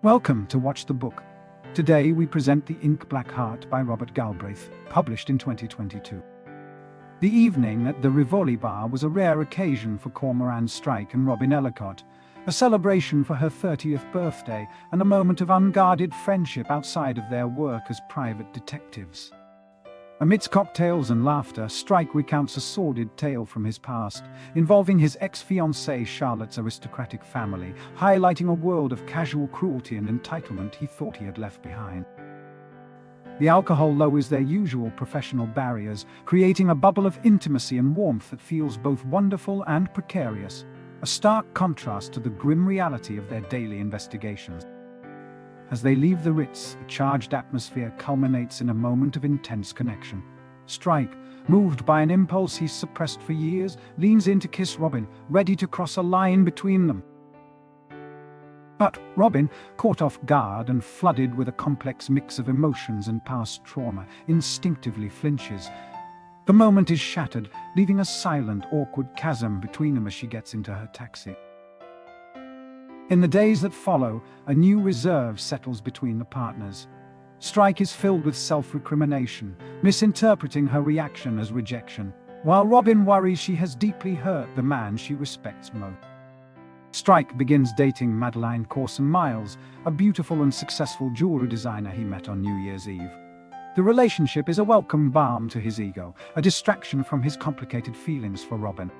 Welcome to Watch the Book. Today we present The Ink Black Heart by Robert Galbraith, published in 2022. The evening at the Rivoli Bar was a rare occasion for Cormoran, Strike and Robert Ellacott, a celebration for her 30th birthday and a moment of unguarded friendship outside of their work as private detectives. Amidst cocktails and laughter, Strike recounts a sordid tale from his past, involving his ex-fiancée Charlotte's aristocratic family, highlighting a world of casual cruelty and entitlement he thought he had left behind. The alcohol lowers their usual professional barriers, creating a bubble of intimacy and warmth that feels both wonderful and precarious, a stark contrast to the grim reality of their daily investigations. As they leave the Ritz, the charged atmosphere culminates in a moment of intense connection. Strike, moved by an impulse he's suppressed for years, leans in to kiss Robin, ready to cross a line between them. But Robin, caught off guard and flooded with a complex mix of emotions and past trauma, instinctively flinches. The moment is shattered, leaving a silent, awkward chasm between them as she gets into her taxi. In the days that follow, a new reserve settles between the partners. Strike is filled with self-recrimination, misinterpreting her reaction as rejection, while Robin worries she has deeply hurt the man she respects most. Strike begins dating Madeline Corson-Miles, a beautiful and successful jewelry designer he met on New Year's Eve. The relationship is a welcome balm to his ego, a distraction from his complicated feelings for Robin.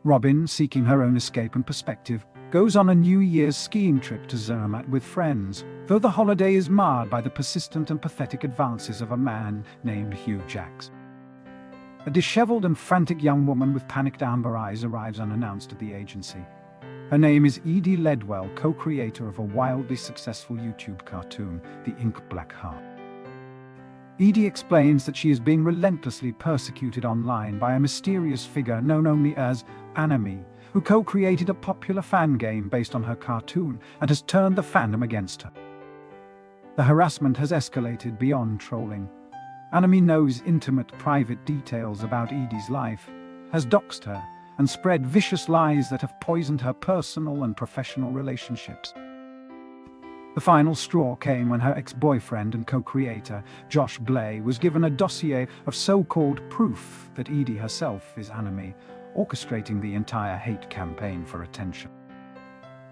Robin, seeking her own escape and perspective, goes on a New Year's skiing trip to Zermatt with friends, though the holiday is marred by the persistent and pathetic advances of a man named Hugh Jacks. A disheveled and frantic young woman with panicked amber eyes arrives unannounced at the agency. Her name is Edie Ledwell, co-creator of a wildly successful YouTube cartoon, The Ink Black Heart. Edie explains that she is being relentlessly persecuted online by a mysterious figure known only as Anomie, who co-created a popular fan game based on her cartoon and has turned the fandom against her. The harassment has escalated beyond trolling. Anomie knows intimate, private details about Edie's life, has doxed her, and spread vicious lies that have poisoned her personal and professional relationships. The final straw came when her ex-boyfriend and co-creator, Josh Blay, was given a dossier of so-called proof that Edie herself is Anomie, orchestrating the entire hate campaign for attention.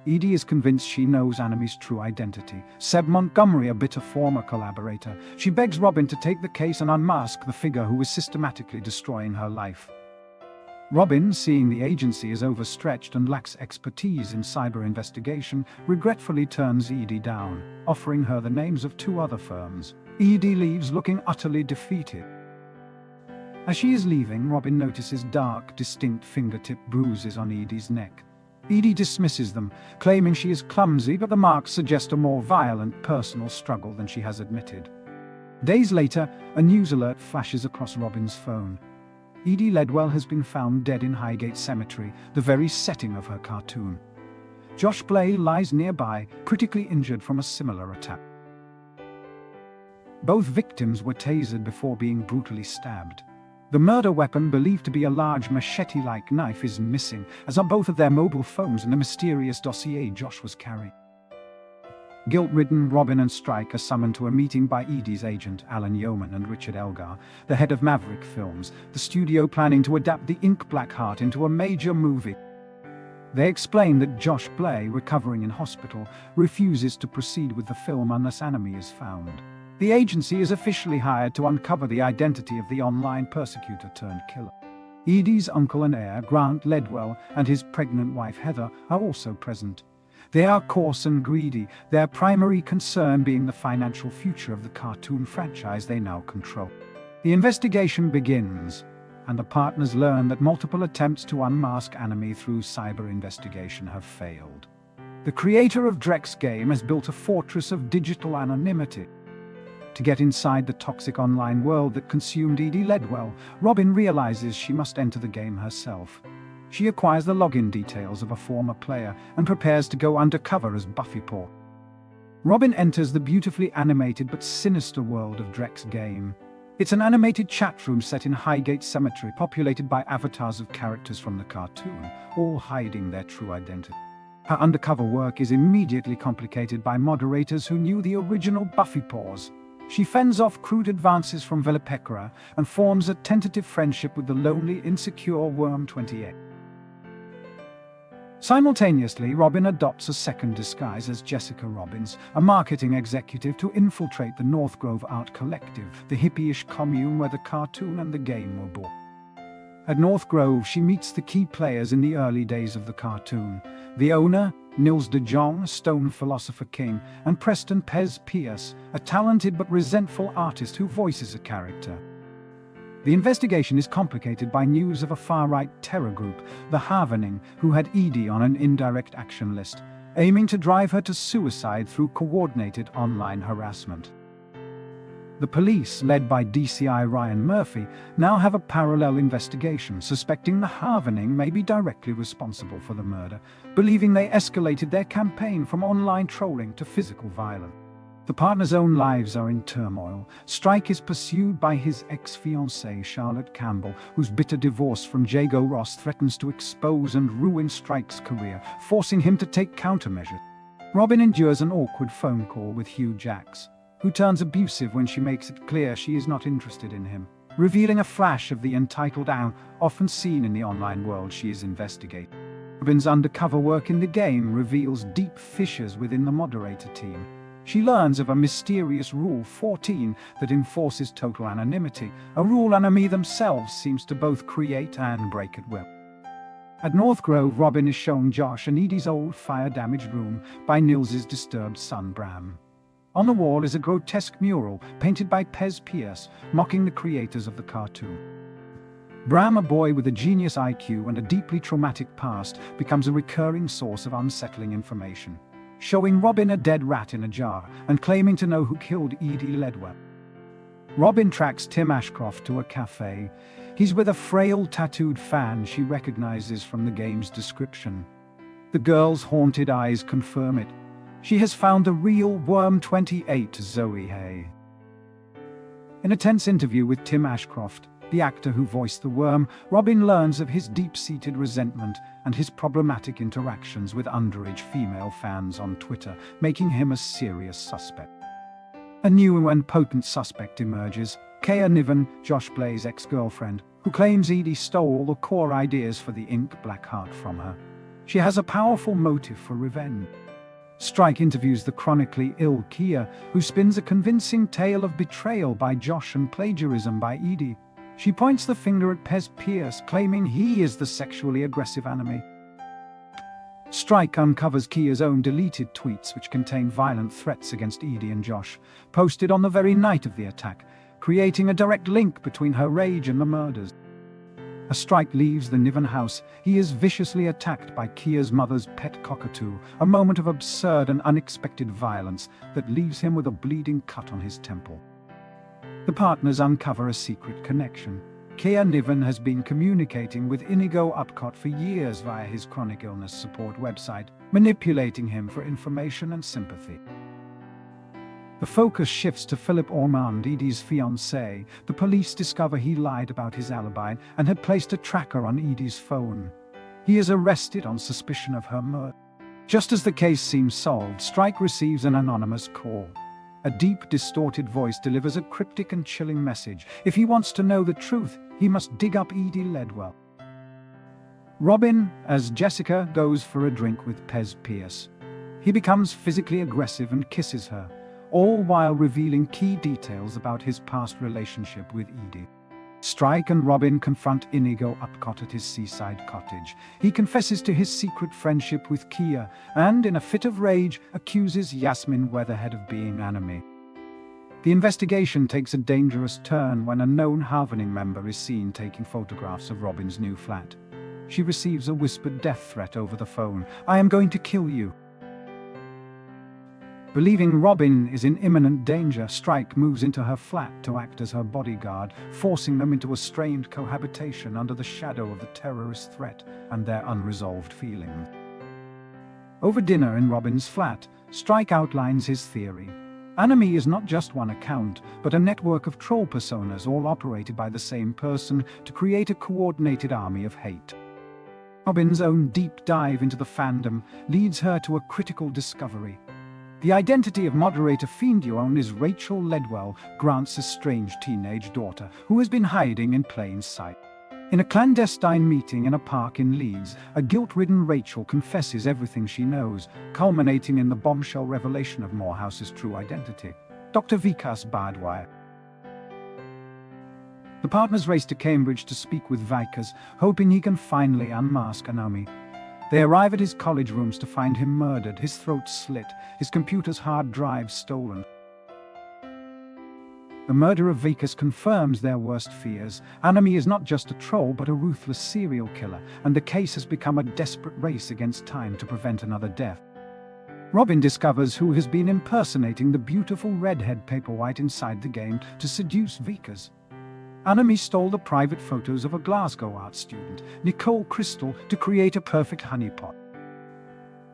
Edie is convinced she knows Anomie's true identity. Seb Montgomery, a bitter former collaborator, she begs Robin to take the case and unmask the figure who is systematically destroying her life. Robin, seeing the agency is overstretched and lacks expertise in cyber investigation, regretfully turns Edie down, offering her the names of two other firms. Edie leaves looking utterly defeated. As she is leaving, Robin notices dark, distinct fingertip bruises on Edie's neck. Edie dismisses them, claiming she is clumsy, but the marks suggest a more violent personal struggle than she has admitted. Days later, a news alert flashes across Robin's phone. Edie Ledwell has been found dead in Highgate Cemetery, the very setting of her cartoon. Josh Blay lies nearby, critically injured from a similar attack. Both victims were tasered before being brutally stabbed. The murder weapon, believed to be a large machete-like knife, is missing, as are both of their mobile phones and the mysterious dossier Josh was carrying. Guilt-ridden, Robin and Strike are summoned to a meeting by Edie's agent, Alan Yeoman, and Richard Elgar, the head of Maverick Films, the studio planning to adapt The Ink Black Heart into a major movie. They explain that Josh Blay, recovering in hospital, refuses to proceed with the film unless Anomie is found. The agency is officially hired to uncover the identity of the online persecutor-turned-killer. Edie's uncle and heir, Grant Ledwell, and his pregnant wife Heather are also present. They are coarse and greedy, their primary concern being the financial future of the cartoon franchise they now control. The investigation begins, and the partners learn that multiple attempts to unmask Anomie through cyber investigation have failed. The creator of Drex Game has built a fortress of digital anonymity. To get inside the toxic online world that consumed Edie Ledwell, Robin realizes she must enter the game herself. She acquires the login details of a former player and prepares to go undercover as Buffypaw. Robin enters the beautifully animated but sinister world of Drex Game. It's an animated chat room set in Highgate Cemetery, populated by avatars of characters from the cartoon, all hiding their true identity. Her undercover work is immediately complicated by moderators who knew the original Buffy pause. She fends off crude advances from Velipekra and forms a tentative friendship with the lonely, insecure Worm 28. Simultaneously, Robin adopts a second disguise as Jessica Robbins, a marketing executive, to infiltrate the North Grove Art Collective, the hippie-ish commune where the cartoon and the game were born. At North Grove, she meets the key players in the early days of the cartoon: the owner, Nils de Jong, a stone philosopher king, and Preston Pez Pierce, a talented but resentful artist who voices a character. The investigation is complicated by news of a far-right terror group, the Havening, who had Edie on an indirect action list, aiming to drive her to suicide through coordinated online harassment. The police, led by DCI Ryan Murphy, now have a parallel investigation, suspecting the Havening may be directly responsible for the murder, believing they escalated their campaign from online trolling to physical violence. The partners' own lives are in turmoil. Strike is pursued by his ex-fiancée Charlotte Campbell, whose bitter divorce from Jago Ross threatens to expose and ruin Strike's career, forcing him to take countermeasures. Robin endures an awkward phone call with Hugh Jacks, who turns abusive when she makes it clear she is not interested in him, revealing a flash of the entitled Anne often seen in the online world she is investigating. Robin's undercover work in the game reveals deep fissures within the moderator team. She learns of a mysterious Rule 14 that enforces total anonymity, a rule Anomie themselves seems to both create and break at will. At North Grove, Robin is shown Josh and Edie's old fire-damaged room by Nils's disturbed son Bram. On the wall is a grotesque mural painted by Pez Pierce, mocking the creators of the cartoon. Bram, a boy with a genius IQ and a deeply traumatic past, becomes a recurring source of unsettling information, showing Robin a dead rat in a jar and claiming to know who killed Edie Ledwell. Robin tracks Tim Ashcroft to a cafe. He's with a frail, tattooed fan she recognizes from the game's description. The girl's haunted eyes confirm it. She has found the real Worm 28, Zoe Hay. In a tense interview with Tim Ashcroft, the actor who voiced the Worm, Robin learns of his deep-seated resentment and his problematic interactions with underage female fans on Twitter, making him a serious suspect. A new and potent suspect emerges: Kea Niven, Josh Blaze's ex-girlfriend, who claims Edie stole the core ideas for the ink Black Heart from her. She has a powerful motive for revenge. Strike interviews the chronically ill Kea, who spins a convincing tale of betrayal by Josh and plagiarism by Edie. She points the finger at Pez Pierce, claiming he is the sexually aggressive Anomie. Strike uncovers Kea's own deleted tweets, which contain violent threats against Edie and Josh, posted on the very night of the attack, creating a direct link between her rage and the murders. As Strike leaves the Niven house, he is viciously attacked by Kea's mother's pet cockatoo, a moment of absurd and unexpected violence that leaves him with a bleeding cut on his temple. The partners uncover a secret connection. Kea Niven has been communicating with Inigo Upcott for years via his chronic illness support website, manipulating him for information and sympathy. The focus shifts to Philip Ormond, Edie's fiancé. The police discover he lied about his alibi and had placed a tracker on Edie's phone. He is arrested on suspicion of her murder. Just as the case seems solved, Strike receives an anonymous call. A deep, distorted voice delivers a cryptic and chilling message. If he wants to know the truth, he must dig up Edie Ledwell. Robin, as Jessica, goes for a drink with Pez Pierce. He becomes physically aggressive and kisses her, all while revealing key details about his past relationship with Edie. Strike and Robin confront Inigo Upcott at his seaside cottage. He confesses to his secret friendship with Kea and, in a fit of rage, accuses Yasmin Weatherhead of being Anomie. The investigation takes a dangerous turn when a known Havening member is seen taking photographs of Robin's new flat. She receives a whispered death threat over the phone: "I am going to kill you." Believing Robin is in imminent danger, Strike moves into her flat to act as her bodyguard, forcing them into a strained cohabitation under the shadow of the terrorist threat and their unresolved feelings. Over dinner in Robin's flat, Strike outlines his theory. Anomie is not just one account, but a network of troll personas all operated by the same person to create a coordinated army of hate. Robin's own deep dive into the fandom leads her to a critical discovery. The identity of moderator Fienduon is Rachel Ledwell, Grant's estranged teenage daughter, who has been hiding in plain sight. In a clandestine meeting in a park in Leeds, a guilt-ridden Rachel confesses everything she knows, culminating in the bombshell revelation of Morehouse's true identity, Dr. Vikas Bardwire. The partners race to Cambridge to speak with Vikas, hoping he can finally unmask Anomie. They arrive at his college rooms to find him murdered, his throat slit, his computer's hard drive stolen. The murder of Vikas confirms their worst fears. Anomie is not just a troll but a ruthless serial killer, and the case has become a desperate race against time to prevent another death. Robin discovers who has been impersonating the beautiful redhead Paperwhite inside the game to seduce Vikas. Anomie stole the private photos of a Glasgow art student, Nicole Crystal, to create a perfect honeypot.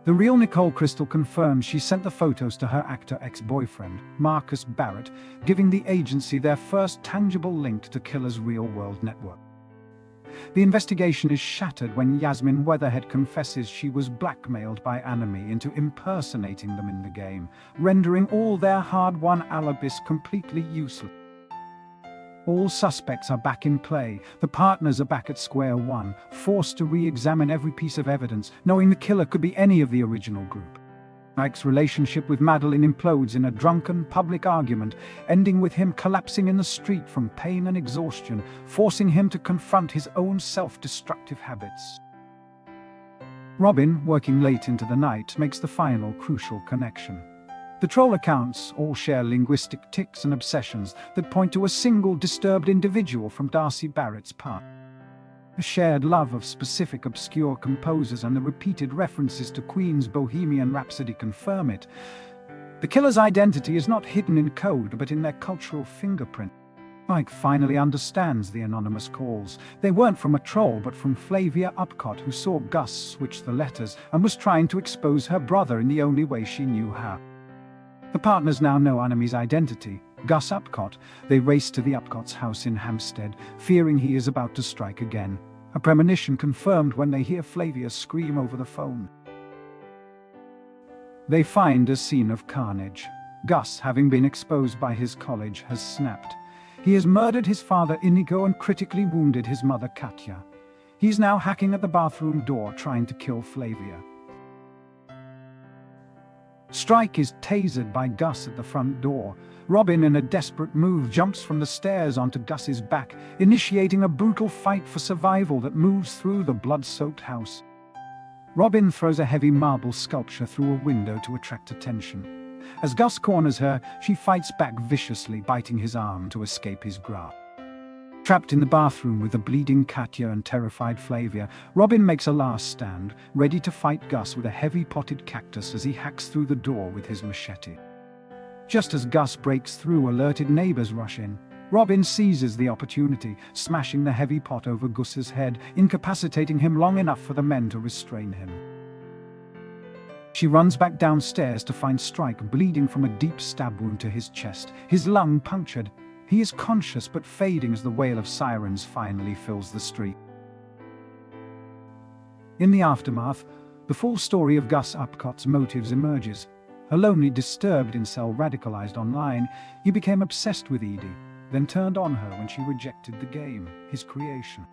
The real Nicole Crystal confirms she sent the photos to her actor ex-boyfriend, Marcus Barrett, giving the agency their first tangible link to Killer's real-world network. The investigation is shattered when Yasmin Weatherhead confesses she was blackmailed by Anomie into impersonating them in the game, rendering all their hard-won alibis completely useless. All suspects are back in play. The partners are back at square one, forced to re-examine every piece of evidence, knowing the killer could be any of the original group. Mike's relationship with Madeline implodes in a drunken, public argument, ending with him collapsing in the street from pain and exhaustion, forcing him to confront his own self-destructive habits. Robin, working late into the night, makes the final crucial connection. The troll accounts all share linguistic tics and obsessions that point to a single disturbed individual from Darcy Barrett's past. A shared love of specific obscure composers and the repeated references to Queen's Bohemian Rhapsody confirm it. The killer's identity is not hidden in code but in their cultural fingerprint. Mike finally understands the anonymous calls. They weren't from a troll but from Flavia Upcott, who saw Gus switch the letters and was trying to expose her brother in the only way she knew how. The partners now know Anomie's identity, Gus Upcott. They race to the Upcott's house in Hampstead, fearing he is about to strike again. A premonition confirmed when they hear Flavia scream over the phone. They find a scene of carnage. Gus, having been exposed by his college, has snapped. He has murdered his father Inigo and critically wounded his mother Katya. He's now hacking at the bathroom door, trying to kill Flavia. Strike is tasered by Gus at the front door. Robin, in a desperate move, jumps from the stairs onto Gus's back, initiating a brutal fight for survival that moves through the blood-soaked house. Robin throws a heavy marble sculpture through a window to attract attention. As Gus corners her, she fights back viciously, biting his arm to escape his grasp. Trapped in the bathroom with the bleeding Katya and terrified Flavia, Robin makes a last stand, ready to fight Gus with a heavy potted cactus as he hacks through the door with his machete. Just as Gus breaks through, alerted neighbors rush in. Robin seizes the opportunity, smashing the heavy pot over Gus's head, incapacitating him long enough for the men to restrain him. She runs back downstairs to find Strike bleeding from a deep stab wound to his chest, his lung punctured. He is conscious but fading as the wail of sirens finally fills the street. In the aftermath, the full story of Gus Upcott's motives emerges. A lonely, disturbed incel radicalized online, he became obsessed with Edie, then turned on her when she rejected the game, his creation.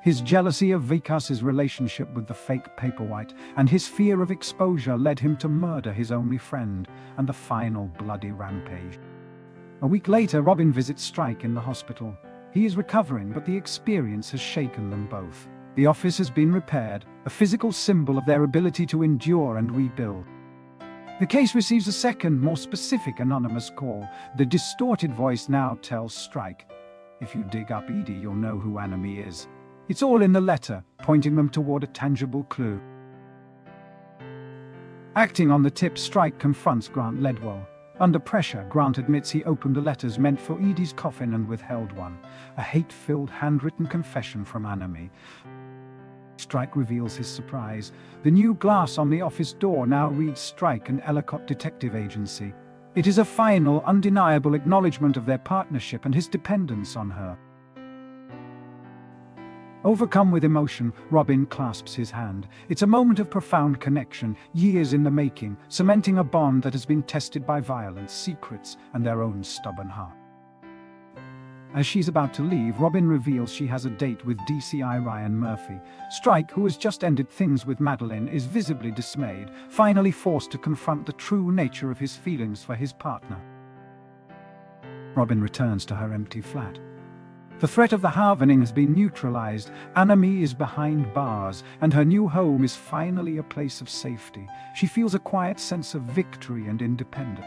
His jealousy of Vikas's relationship with the fake Paperwhite and his fear of exposure led him to murder his only friend, and the final bloody rampage. A week later, Robin visits Strike in the hospital. He is recovering, but the experience has shaken them both. The office has been repaired, a physical symbol of their ability to endure and rebuild. The case receives a second, more specific anonymous call. The distorted voice now tells Strike, "If you dig up Edie, you'll know who Anomie is." It's all in the letter, pointing them toward a tangible clue. Acting on the tip, Strike confronts Grant Ledwell. Under pressure, Grant admits he opened the letters meant for Edie's coffin and withheld one, a hate-filled handwritten confession from Anomie. Strike reveals his surprise. The new glass on the office door now reads Strike and Ellacott Detective Agency. It is a final, undeniable acknowledgement of their partnership and his dependence on her. Overcome with emotion, Robin clasps his hand. It's a moment of profound connection, years in the making, cementing a bond that has been tested by violence, secrets, and their own stubborn heart. As she's about to leave, Robin reveals she has a date with DCI Ryan Murphy. Strike, who has just ended things with Madeline, is visibly dismayed, finally forced to confront the true nature of his feelings for his partner. Robin returns to her empty flat. The threat of the Harvening has been neutralized, Anomie is behind bars, and her new home is finally a place of safety. She feels a quiet sense of victory and independence.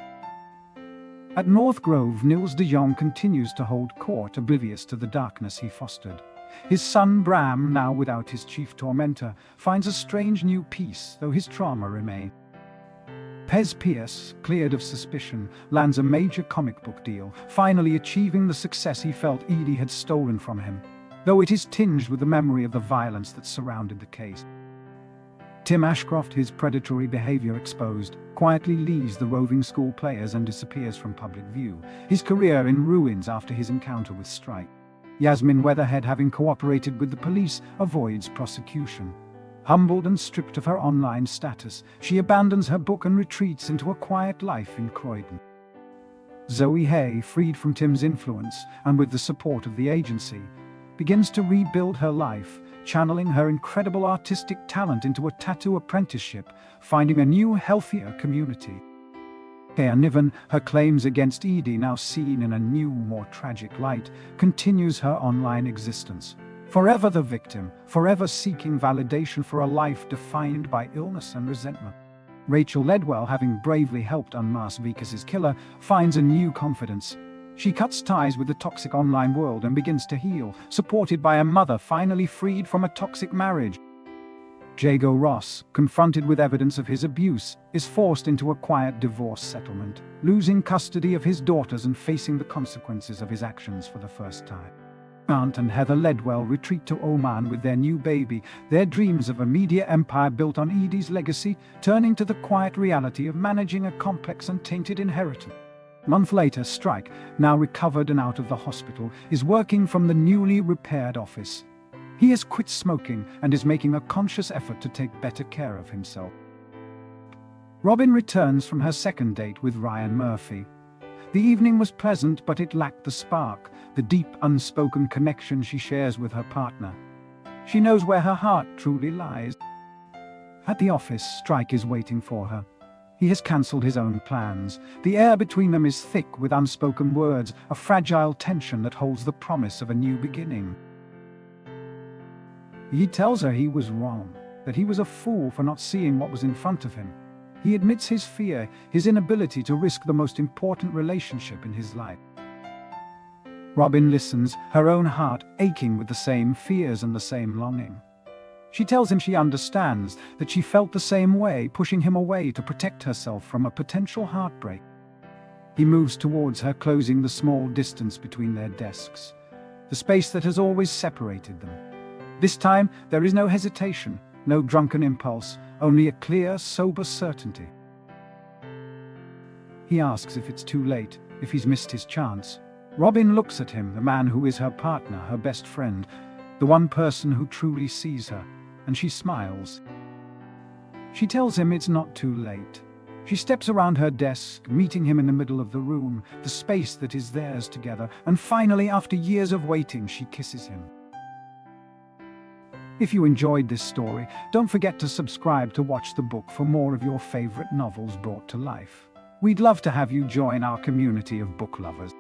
At North Grove, Nils de Jong continues to hold court, oblivious to the darkness he fostered. His son Bram, now without his chief tormentor, finds a strange new peace, though his trauma remains. Pez Pierce, cleared of suspicion, lands a major comic book deal, finally achieving the success he felt Edie had stolen from him, though it is tinged with the memory of the violence that surrounded the case. Tim Ashcroft, his predatory behavior exposed, quietly leaves the roving school players and disappears from public view, his career in ruins after his encounter with Strike. Yasmin Weatherhead, having cooperated with the police, avoids prosecution. Humbled and stripped of her online status, she abandons her book and retreats into a quiet life in Croydon. Zoe Hay, freed from Tim's influence and with the support of the agency, begins to rebuild her life, channeling her incredible artistic talent into a tattoo apprenticeship, finding a new, healthier community. Kea Niven, her claims against Edie now seen in a new, more tragic light, continues her online existence. Forever the victim, forever seeking validation for a life defined by illness and resentment. Rachel Ledwell, having bravely helped unmask Vickers' killer, finds a new confidence. She cuts ties with the toxic online world and begins to heal, supported by a mother finally freed from a toxic marriage. Jago Ross, confronted with evidence of his abuse, is forced into a quiet divorce settlement, losing custody of his daughters and facing the consequences of his actions for the first time. Aunt and Heather Ledwell retreat to Oman with their new baby, their dreams of a media empire built on Edie's legacy, turning to the quiet reality of managing a complex and tainted inheritance. A month later, Strike, now recovered and out of the hospital, is working from the newly repaired office. He has quit smoking and is making a conscious effort to take better care of himself. Robin returns from her second date with Ryan Murphy. The evening was pleasant, but it lacked the spark, the deep, unspoken connection she shares with her partner. She knows where her heart truly lies. At the office, Strike is waiting for her. He has cancelled his own plans. The air between them is thick with unspoken words, a fragile tension that holds the promise of a new beginning. He tells her he was wrong, that he was a fool for not seeing what was in front of him. He admits his fear, his inability to risk the most important relationship in his life. Robin listens, her own heart aching with the same fears and the same longing. She tells him she understands, that she felt the same way, pushing him away to protect herself from a potential heartbreak. He moves towards her, closing the small distance between their desks, the space that has always separated them. This time, there is no hesitation, no drunken impulse, only a clear, sober certainty. He asks if it's too late, if he's missed his chance. Robin looks at him, the man who is her partner, her best friend, the one person who truly sees her, and she smiles. She tells him it's not too late. She steps around her desk, meeting him in the middle of the room, the space that is theirs together, and finally, after years of waiting, she kisses him. If you enjoyed this story, don't forget to subscribe to Watch the Book for more of your favorite novels brought to life. We'd love to have you join our community of book lovers.